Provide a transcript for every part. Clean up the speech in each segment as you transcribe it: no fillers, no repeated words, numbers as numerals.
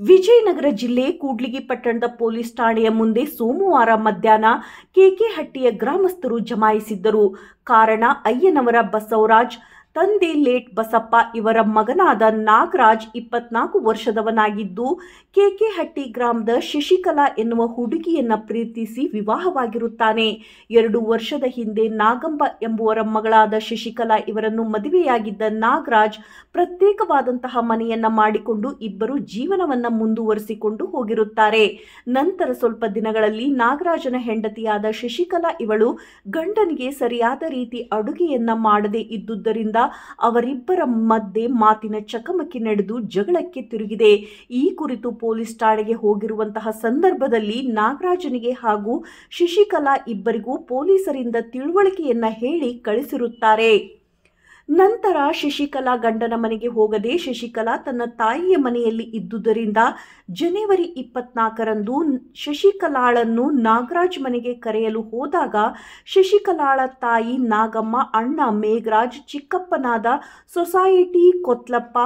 ವಿಜಯನಗರ ಜಿಲ್ಲೆ ಕೂಡ್ಲಿಗಿ ಪಟ್ಟಣದ ಪೊಲೀಸ್ ಠಾಣೆಯ ಮುಂದೆ ಸೋಮವಾರ ಮಧ್ಯಾಹ್ನ ಕೆಕೆಹಟ್ಟಿಯ ಗ್ರಾಮಸ್ಥರು ಜಮಾಯಿಸಿದ್ದರು. ಕಾರಣ ಅಯ್ಯನವರ ಬಸವರಾಜ್ ತಂದೆ ಲೇಟ್ ಬಸಪ್ಪ ಇವರ ಮಗನಾದ ನಾಗರಾಜ್ 24 ವರ್ಷದವನಾಗಿದ್ದು ಕೆಕೆಹಟ್ಟಿ ಗ್ರಾಮದ ಶಶಿಕಲಾ ಎನ್ನುವ ಹುಡುಗಿಯನ್ನ ಪ್ರೀತಿಸಿ ವಿವಾಹವಾಗಿರುತ್ತಾನೆ. 2 ವರ್ಷದ ಹಿಂದೆ ನಾಗಂಬ ಎಂಬುವರ ಮಗಳಾದ ಶಶಿಕಲಾ ಇವರನ್ನು ಮದುವೆಯಾಗಿದ್ದ ನಾಗರಾಜ್ ಪ್ರತ್ಯೇಕವಾದಂತಹ ಮನೆಯನ್ನ ಮಾಡಿಕೊಂಡು ಇಬ್ಬರು ಜೀವನವನ್ನ ಮುಂದುವರಿಸಿಕೊಂಡು ಹೋಗಿರುತ್ತಾರೆ. ನಂತರ ಸ್ವಲ್ಪ ದಿನಗಳಲ್ಲಿ ನಾಗರಾಜನ ಹೆಂಡತಿಯಾದ ಶಶಿಕಲಾ ಇವಳು ಗಂಡನಿಗೆ ಸರಿಯಾದ ರೀತಿ ಅಡುಗೆಯನ್ನ ಮಾಡದೇ ಇದ್ದುದರಿಂದ ಅವರಿಬ್ಬರ ಮಧ್ಯೆ ಮಾತಿನ ಚಕಮಕಿ ನಡೆದು ಜಗಳಕ್ಕೆ ತಿರುಗಿದೆ. ಈ ಕುರಿತು ಪೊಲೀಸ್ ಠಾಣೆಗೆ ಹೋಗಿರುವಂತಹ ಸಂದರ್ಭದಲ್ಲಿ ನಾಗರಾಜನಿಗೆ ಹಾಗೂ ಶಶಿಕಲಾ ಇಬ್ಬರಿಗೂ ಪೊಲೀಸರಿಂದ ತಿಳುವಳಿಕೆಯನ್ನ ಹೇಳಿ ಕಳಿಸಿರುತ್ತಾರೆ. ನಂತರ ಶಶಿಕಲಾ ಗಂಡನ ಮನೆಗೆ ಹೋಗದೆ ಶಶಿಕಲಾ ತನ್ನ ತಾಯಿಯ ಮನೆಯಲ್ಲಿ ಇದ್ದುದರಿಂದ ಜನವರಿ 24ರಂದು ಶಶಿಕಲಾಳನ್ನು ನಾಗರಾಜ್ ಮನೆಗೆ ಕರೆಯಲು ಹೋದಾಗ ಶಶಿಕಲಾಳ ತಾಯಿ ನಾಗಮ್ಮ, ಅಣ್ಣ ಮೇಘರಾಜ್, ಚಿಕ್ಕಪ್ಪನಾದ ಸೊಸೈಟಿ ಕೊತ್ಲಪ್ಪ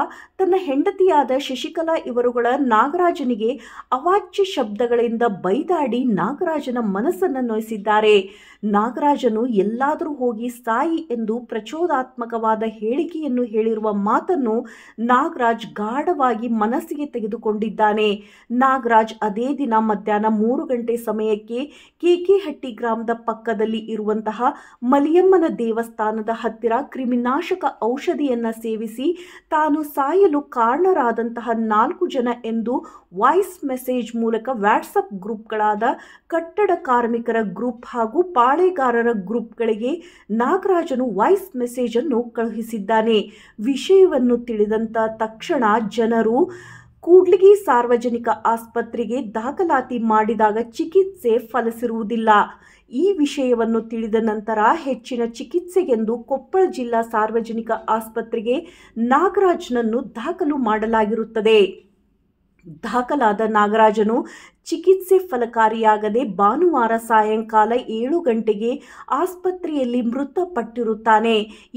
ತನ್ನ ಹೆಂಡತಿಯಾದ ಶಶಿಕಲಾ ಇವರುಗಳ ನಾಗರಾಜನಿಗೆ ಅವಾಚ್ಯ ಶಬ್ದಗಳಿಂದ ಬೈದಾಡಿ ನಾಗರಾಜನ ಮನಸ್ಸನ್ನು ನೋಯಿಸಿದ್ದಾರೆ. ನಾಗರಾಜನು ಎಲ್ಲಾದರೂ ಹೋಗಿ ಸಾಯಿ ಎಂದು ಪ್ರಚೋದಾತ್ಮಕವಾದ ಹೇಳಿಕೆಯನ್ನು ಹೇಳಿರುವ ಮಾತನ್ನು ನಾಗರಾಜ್ ಗಾಢವಾಗಿ ಮನಸ್ಸಿಗೆ ತೆಗೆದುಕೊಂಡಿದ್ದಾನೆ. ನಾಗರಾಜ್ ಅದೇ ದಿನ ಮಧ್ಯಾಹ್ನ 3 ಗಂಟೆ ಸಮಯಕ್ಕೆ ಕೆಕೆಹಟ್ಟಿ ಗ್ರಾಮದ ಪಕ್ಕದಲ್ಲಿ ಇರುವಂತಹ ಮಲಿಯಮ್ಮನ ದೇವಸ್ಥಾನದ ಹತ್ತಿರ ಕ್ರಿಮಿನಾಶಕ ಔಷಧಿಯನ್ನ ಸೇವಿಸಿ ತಾನು ಸಾಯಲು ಕಾರಣರಾದಂತಹ 4 ಜನ ಎಂದು ವಾಯ್ಸ್ ಮೆಸೇಜ್ ಮೂಲಕ ವಾಟ್ಸಪ್ ಗ್ರೂಪ್ಗಳಾದ ಕಟ್ಟಡ ಕಾರ್ಮಿಕರ ಗ್ರೂಪ್ ಹಾಗೂ ಪಾಳೆಗಾರರ ಗ್ರೂಪ್ಗಳಿಗೆ ನಾಗರಾಜನು ವಾಯ್ಸ್ ಮೆಸೇಜ್ ಅನ್ನು ಕಳುಹಿಸಿದ್ದಾನೆ. ವಿಷಯವನ್ನು ತಿಳಿದಂತ ತಕ್ಷಣ ಜನರು ಕೂಡ್ಲಿಗಿ ಸಾರ್ವಜನಿಕ ಆಸ್ಪತ್ರೆಗೆ ದಾಖಲಾತಿ ಮಾಡಿದಾಗ ಚಿಕಿತ್ಸೆ ಫಲಿಸಿರುವುದಿಲ್ಲ. ಈ ವಿಷಯವನ್ನು ತಿಳಿದ ನಂತರ ಹೆಚ್ಚಿನ ಚಿಕಿತ್ಸೆಗೆಂದು ಕೊಪ್ಪಳ ಜಿಲ್ಲಾ ಸಾರ್ವಜನಿಕ ಆಸ್ಪತ್ರೆಗೆ ನಾಗರಾಜ್ನನ್ನು ದಾಖಲು ಮಾಡಲಾಗಿರುತ್ತದೆ. ದಾಖಲಾದ ನಾಗರಾಜನು ಚಿಕಿತ್ಸೆ ಫಲಕಾರಿಯಾಗದೆ ಭಾನುವಾರ ಸಾಯಂಕಾಲ 7 ಗಂಟೆಗೆ ಆಸ್ಪತ್ರೆಯಲ್ಲಿ ಮೃತಪಟ್ಟಿರುತ್ತಾನೆ.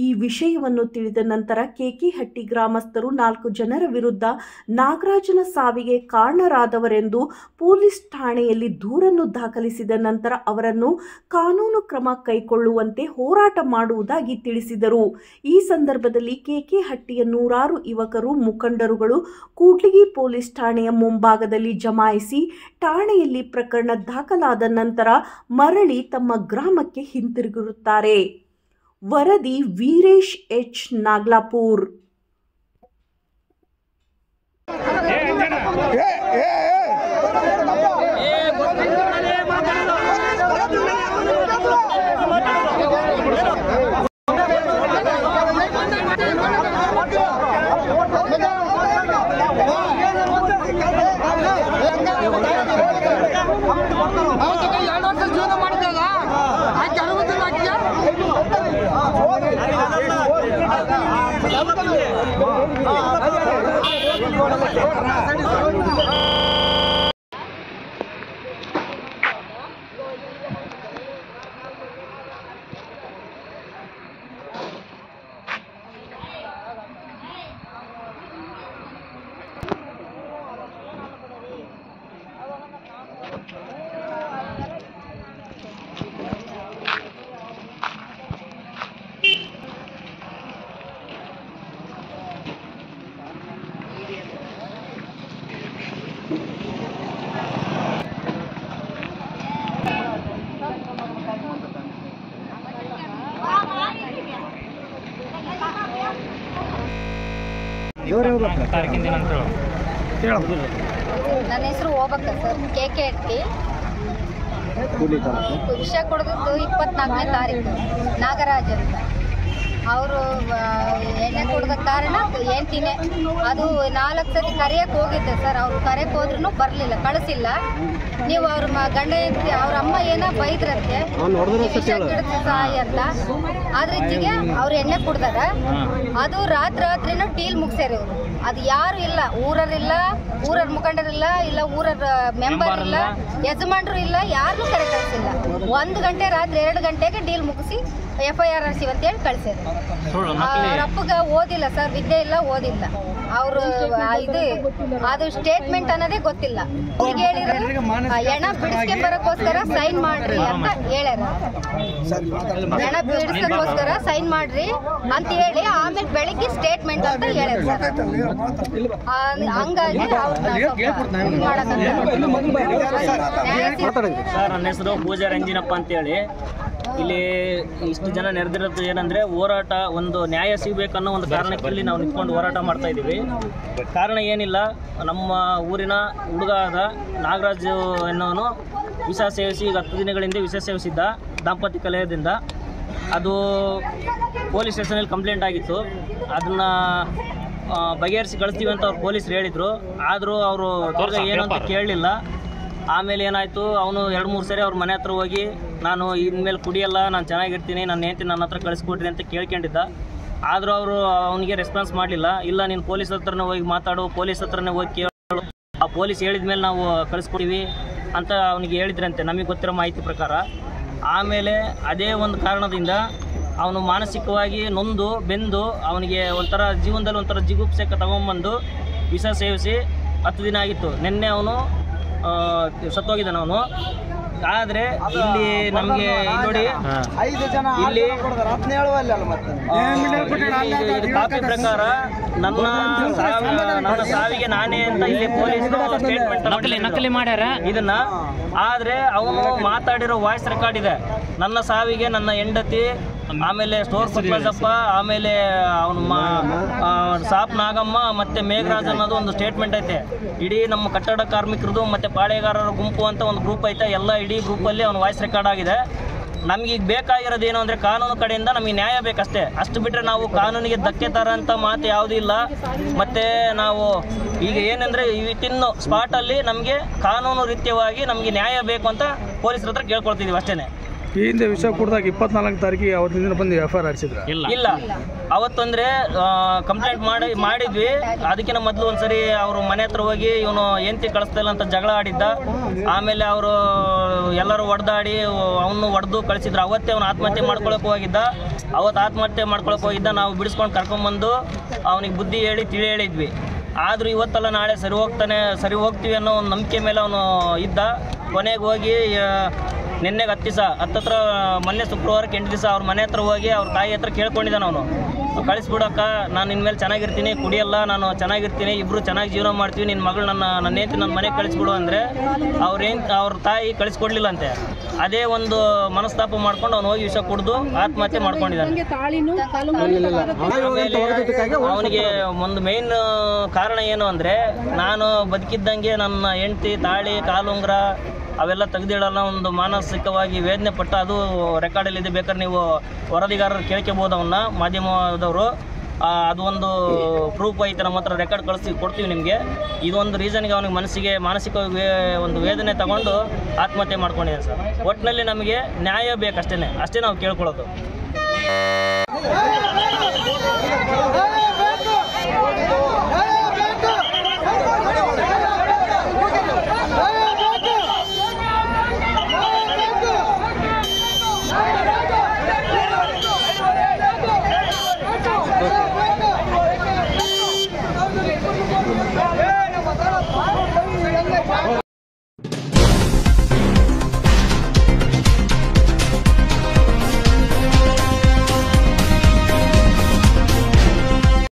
ಈ ವಿಷಯವನ್ನು ತಿಳಿದ ನಂತರ ಕೆಕೆಹಟ್ಟಿ ಗ್ರಾಮಸ್ಥರು 4 ಜನರ ವಿರುದ್ಧ ನಾಗರಾಜನ ಸಾವಿಗೆ ಕಾರಣರಾದವರೆಂದು ಪೊಲೀಸ್ ಠಾಣೆಯಲ್ಲಿ ದೂರನ್ನು ದಾಖಲಿಸಿದ ನಂತರ ಅವರನ್ನು ಕಾನೂನು ಕ್ರಮ ಕೈಗೊಳ್ಳುವಂತೆ ಹೋರಾಟ ಮಾಡುವುದಾಗಿ ತಿಳಿಸಿದರು. ಈ ಸಂದರ್ಭದಲ್ಲಿ ಕೆಕೆಹಟ್ಟಿಯ 100 ಯುವಕರು ಮುಖಂಡರುಗಳು ಕೂಡ್ಲಿಗಿ ಪೊಲೀಸ್ ಠಾಣೆಯ ಮುಂಭಾಗದಲ್ಲಿ ಜಮಾಯಿಸಿ ಠಾಣೆಯಲ್ಲಿ ಪ್ರಕರಣ ದಾಖಲಾದ ನಂತರ ಮರಳಿ ತಮ್ಮ ಗ್ರಾಮಕ್ಕೆ ಹಿಂತಿರುಗಿರುತ್ತಾರೆ. ವರದಿ ವೀರೇಶ್ ಎಚ್, ನಾಗ್ಲಾಪುರ್. ನನ್ನ ಹೆಸರು ಓಬಕ್ಕ ಸರ್, ಕೆಕೆಹಟ್ಟಿ. ವಿಷಯ ಕೊಡೋದು 24ನೇ ತಾರೀಕು ನಾಗರಾಜ್ ಅಂತ. ಅವರು ಎಣ್ಣೆ ಕುಡ್ದ ಕಾರಣ ಹೆಂಡ್ತಿನೇ ಅದು 4 ಸತಿ ಕರೆಯಕ್ಕೆ ಹೋಗಿದ್ದೆ ಸರ್. ಅವ್ರು ಕರೆಯಕ್ಕೆ ಹೋದ್ರೂ ಬರಲಿಲ್ಲ, ಕಳಿಸಿಲ್ಲ. ನೀವು ಅವ್ರ ಗಂಡ ಹೆಂಡ್ತಿ ಅವ್ರ ಅಮ್ಮ ಏನೋ ಬೈದ್ರಂತೆ ವಿಷ ಗಿಡದ ಸಾಯಿ ಅಂತ. ಅದ್ರ ಹೆಚ್ಚಿಗೆ ಅವ್ರು ಎಣ್ಣೆ ಕುಡ್ದಾರ. ಅದು ರಾತ್ರಿನೂ ಡೀಲ್ ಮುಗಿಸ್ಯಾರ ಇವರು. ಅದು ಯಾರು ಇಲ್ಲ, ಊರರಿಲ್ಲ, ಊರರ ಮುಖಂಡರಿಲ್ಲ, ಇಲ್ಲ ಊರರ ಮೆಂಬರ್ ಇಲ್ಲ, ಯಜಮಾನ್ರು ಇಲ್ಲ, ಯಾರನ್ನೂ ಕರೆ ಕಳಿಸಿಲ್ಲ. 1 ಗಂಟೆ ರಾತ್ರಿ 2 ಗಂಟೆಗೆ ಡೀಲ್ ಮುಗಿಸಿ FIR ಅಂತೇಳಿ ಕಳಿಸಿದ್ರು. ಅವ್ರ ಅಪ್ಪಗ ಓದಿಲ್ಲ ಸರ್, ವಿದ್ಯೆ ಇಲ್ಲ, ಓದಿಲ್ಲ. ಅವರು ಇದು ಅದು ಸ್ಟೇಟ್ಮೆಂಟ್ ಅನ್ನೋದೇ ಗೊತ್ತಿಲ್ಲ. ಈಗ ಹೇಳಿದ್ರೆ ಹೆಣ ಬಿಡಿಸ್ಕೆ ಬರೋಕ್ಕೋಸ್ಕರ ಸೈನ್ ಮಾಡ್ರಿ ಅಂತ ಹೇಳ್ಯಾರ. ಹೆಣ ಬಿಡಿಸ್ಕೋಸ್ಕರ ಸೈನ್ ಮಾಡ್ರಿ ಅಂತ ಹೇಳಿ ಆಮೇಲೆ ಬೆಳಿಗ್ಗೆ ಸ್ಟೇಟ್ಮೆಂಟ್ ಅಂತ ಹೇಳ್ಯಾರ ಸರ್. ಹಂಗಾಗಿ ಸರ್, ನನ್ನ ಹೆಸರು ಪೂಜಾರಿ ಅಂಜಿನಪ್ಪ ಅಂತೇಳಿ. ಇಲ್ಲಿ ಇಷ್ಟು ಜನ ನೆರೆದಿರೋದು ಏನಂದರೆ, ಹೋರಾಟ ಒಂದು ನ್ಯಾಯ ಸಿಗಬೇಕನ್ನೋ ಒಂದು ಕಾರಣಕ್ಕೆ ಇಲ್ಲಿ ನಾವು ನಿಂತ್ಕೊಂಡು ಹೋರಾಟ ಮಾಡ್ತಾ ಇದ್ದೀವಿ. ಕಾರಣ ಏನಿಲ್ಲ, ನಮ್ಮ ಊರಿನ ಹುಡುಗ ಆದ ನಾಗರಾಜ್ ಎನ್ನುವನು ವಿಷ ಸೇವಿಸಿ ಈಗ 10 ದಿನಗಳಿಂದ ವಿಷ ಸೇವಿಸಿದ್ದ ದಾಂಪತ್ಯ ಕಲಹದಿಂದ. ಅದು ಪೊಲೀಸ್ ಸ್ಟೇಷನಲ್ಲಿ ಕಂಪ್ಲೇಂಟ್ ಆಗಿತ್ತು. ಅದನ್ನು ಬಗೆಹರಿಸಿ ಕಳಿಸ್ತೀವಿ ಅಂತ ಅವ್ರು ಪೊಲೀಸರು ಹೇಳಿದರು. ಆದರೂ ಅವರು ಏನು ಅಂತ ಕೇಳಲಿಲ್ಲ. ಆಮೇಲೆ ಏನಾಯಿತು, ಅವನು 2-3 ಸರಿ ಅವ್ರ ಮನೆ ಹತ್ರ ಹೋಗಿ ನಾನು ಇನ್ಮೇಲೆ ಕುಡಿಯಲ್ಲ, ನಾನು ಚೆನ್ನಾಗಿರ್ತೀನಿ, ನನ್ನ ಹೆಂಡತಿ ನನ್ನ ಹತ್ರ ಕಳಿಸ್ಕೊಡ್ರಿ ಅಂತ ಕೇಳ್ಕೊಂಡಿದ್ದ. ಆದರೂ ಅವರು ಅವನಿಗೆ ರೆಸ್ಪಾನ್ಸ್ ಮಾಡಲಿಲ್ಲ. ಇಲ್ಲ, ನೀನು ಪೊಲೀಸ್ ಹತ್ರನೇ ಹೋಗಿ ಮಾತಾಡು, ಪೊಲೀಸ್ ಹತ್ರನೇ ಹೋಗಿ ಕೇಳು, ಆ ಪೊಲೀಸ್ ಹೇಳಿದ ಮೇಲೆ ನಾವು ಕಳಿಸ್ಕೊಡ್ತೀವಿ ಅಂತ ಅವನಿಗೆ ಹೇಳಿದ್ರಂತೆ, ನಮಗೆ ಗೊತ್ತಿರೋ ಮಾಹಿತಿ ಪ್ರಕಾರ. ಆಮೇಲೆ ಅದೇ ಒಂದು ಕಾರಣದಿಂದ ಅವನು ಮಾನಸಿಕವಾಗಿ ನೊಂದು ಬೆಂದು ಅವನಿಗೆ ಒಂಥರ ಜೀವನದಲ್ಲಿ ಒಂಥರ ಜಿಗುಪ್ಸೆಕ್ಕೆ ತಗೊಂಬಂದು ವಿಷ ಸೇವಿಸಿ 10 ದಿನ ಆಗಿತ್ತು. ನಿನ್ನೆ ಅವನು ಸತ್ತೋಗಿದ್ದಾನೆ ಅವನು. ಆದರೆ ಇಲ್ಲಿ ನಮಗೆ ನೋಡಿ, ಇಲ್ಲಿ ಕಾಪಿ ಪ್ರಕಾರ ನನ್ನ ಸಾವಿಗೆ ನಾನೇ ಅಂತ ಇಲ್ಲಿ ಪೊಲೀಸರು ಸ್ಟೇಟ್ಮೆಂಟ್ ನಕಲಿ ಮಾಡ್ಯಾರ ಇದನ್ನ. ಆದರೆ ಅವನು ಮಾತಾಡಿರೋ ವಾಯ್ಸ್ ರೆಕಾರ್ಡ್ ಇದೆ. ನನ್ನ ಸಾವಿಗೆ ನನ್ನ ಹೆಂಡತಿ, ಆಮೇಲೆ ಸ್ಟೋರ್ ಪುಟ್ಬಸಪ್ಪ, ಆಮೇಲೆ ಅವನು ಸಾಪ್ ನಾಗಮ್ಮ ಮತ್ತು ಮೇಘರಾಜ್ ಅನ್ನೋದು ಒಂದು ಸ್ಟೇಟ್ಮೆಂಟ್ ಐತೆ. ಇಡೀ ನಮ್ಮ ಕಟ್ಟಡ ಕಾರ್ಮಿಕರದು ಮತ್ತು ಪಾಳೆಗಾರರ ಗುಂಪು ಅಂತ ಒಂದು ಗ್ರೂಪ್ ಐತೆ. ಎಲ್ಲ ಇಡೀ ಗ್ರೂಪಲ್ಲಿ ಅವನು ವಾಯ್ಸ್ ರೆಕಾರ್ಡ್ ಆಗಿದೆ. ನಮಗೀಗ ಬೇಕಾಗಿರೋದೇನು ಅಂದರೆ, ಕಾನೂನು ಕಡೆಯಿಂದ ನಮಗೆ ನ್ಯಾಯ ಬೇಕಷ್ಟೇ. ಅಷ್ಟು ಬಿಟ್ಟರೆ ನಾವು ಕಾನೂನಿಗೆ ಧಕ್ಕೆ ತರೋಂಥ ಮಾತು ಯಾವುದೂ ಇಲ್ಲ. ಮತ್ತು ನಾವು ಈಗ ಏನಂದರೆ ಇವತ್ತಿನ ಸ್ಪಾಟಲ್ಲಿ ನಮಗೆ ಕಾನೂನು ರೀತ್ಯವಾಗಿ ನಮಗೆ ನ್ಯಾಯ ಬೇಕು ಅಂತ ಪೊಲೀಸರ ಹತ್ರ ಕೇಳ್ಕೊಳ್ತಿದ್ದೀವಿ ಅಷ್ಟೇ. ಈ ಹಿಂದೆ ವಿಷಯ ಕುಡಿದಾಗ 24 ತಾರೀಕಿಗೆ ಅವತ್ತಿನ ಬಂದು FIR ಹಾರಿಸಿದ್ರು? ಇಲ್ಲ, ಅವತ್ತಂದರೆ ಕಂಪ್ಲೇಂಟ್ ಮಾಡಿದ್ವಿ. ಅದಕ್ಕಿಂತ ಮೊದಲು ಒಂದ್ಸರಿ ಅವರು ಮನೆ ಹತ್ರ ಹೋಗಿ ಇವನು ಹೆಂಡತಿ ಕಳಿಸ್ತಾ ಇಲ್ಲ ಅಂತ ಜಗಳ ಆಡಿದ್ದ. ಆಮೇಲೆ ಅವರು ಎಲ್ಲರೂ ಹೊಡೆದಾಡಿ ಅವನು ಹೊಡೆದು ಕಳಿಸಿದ್ರು. ಅವತ್ತೇ ಅವನು ಆತ್ಮಹತ್ಯೆ ಮಾಡ್ಕೊಳಕ್ಕೆ ಹೋಗಿದ್ದ. ಅವತ್ತು ಆತ್ಮಹತ್ಯೆ ಮಾಡ್ಕೊಳಕ್ಕೆ ಹೋಗಿದ್ದ. ನಾವು ಬಿಡಿಸ್ಕೊಂಡು ಕರ್ಕೊಂಬಂದು ಅವನಿಗೆ ಬುದ್ಧಿ ಹೇಳಿ ತಿಳಿ ಹೇಳಿದ್ವಿ. ಆದರೂ ಇವತ್ತಲ್ಲ ನಾಳೆ ಸರಿ ಹೋಗ್ತೀವಿ ಅನ್ನೋ ಒಂದು ನಂಬಿಕೆ ಮೇಲೆ ಅವನು ಇದ್ದ. ಕೊನೆಗೆ ಹೋಗಿ ನಿನ್ನೆಗೆ 10 ದಿವಸ ಹತ್ತತ್ರ, ಮೊನ್ನೆ ಶುಕ್ರವಾರಕ್ಕೆ 8 ದಿವಸ ಅವ್ರ ಮನೆ ಹತ್ರ ಹೋಗಿ ಅವ್ರ ತಾಯಿ ಹತ್ರ ಕೇಳ್ಕೊಂಡಿದ್ದಾನೆ ಅವನು, ಕಳಿಸ್ಬಿಡಕ್ಕ, ನಾನು ಇನ್ಮೇಲೆ ಚೆನ್ನಾಗಿರ್ತೀನಿ, ಕುಡಿಯಲ್ಲ, ನಾನು ಚೆನ್ನಾಗಿರ್ತೀನಿ, ಇಬ್ಬರು ಚೆನ್ನಾಗಿ ಜೀವನ ಮಾಡ್ತೀವಿ, ನಿನ್ನ ಮಗಳು ನನ್ನ ಹೆಂಡತಿ ನನ್ನ ಮನೆಗೆ ಕಳಿಸ್ಬಿಡು ಅಂದರೆ ಅವ್ರ ತಾಯಿ ಕಳಿಸ್ಕೊಡ್ಲಿಲ್ಲಂತೆ. ಅದೇ ಒಂದು ಮನಸ್ತಾಪ ಮಾಡ್ಕೊಂಡು ಅವ್ನು ಹೋಗಿ ವಿಷ ಕುಡಿದು ಆತ್ಮಹತ್ಯೆ ಮಾಡ್ಕೊಂಡಿದ್ದಾನೆ. ಅವನಿಗೆ ಒಂದು ಮೇನ್ ಕಾರಣ ಏನು ಅಂದರೆ, ನಾನು ಬದುಕಿದ್ದಂಗೆ ನನ್ನ ಹೆಂಡತಿ ತಾಳಿ ಕಾಲುಂಗ್ರ ಅವೆಲ್ಲ ತೆಗೆದಿಡಲ್ಲ, ಒಂದು ಮಾನಸಿಕವಾಗಿ ವೇದನೆ ಪಟ್ಟ. ಅದು ರೆಕಾರ್ಡಲ್ಲಿದೆ, ಬೇಕಾದ್ರೆ ನೀವು ವರದಿಗಾರರು ಕೇಳ್ಕೋಬೋದು ಅವನ್ನ, ಮಾಧ್ಯಮದವರು. ಅದು ಒಂದು ಪ್ರೂಫ್ ಐತೆ, ನಮ್ಮ ಹತ್ರ ರೆಕಾರ್ಡ್ ಕೊಡ್ತೀವಿ ನಿಮಗೆ. ಇದೊಂದು ರೀಸನ್ಗೆ ಅವನಿಗೆ ಮನಸ್ಸಿಗೆ ಮಾನಸಿಕ ಒಂದು ವೇದನೆ ತಗೊಂಡು ಆತ್ಮಹತ್ಯೆ ಮಾಡ್ಕೊಂಡಿದ್ದಾನೆ ಸರ್. ಒಟ್ಟಿನಲ್ಲಿ ನಮಗೆ ನ್ಯಾಯ ಅಷ್ಟೇ ನಾವು ಕೇಳ್ಕೊಳ್ಳೋದು.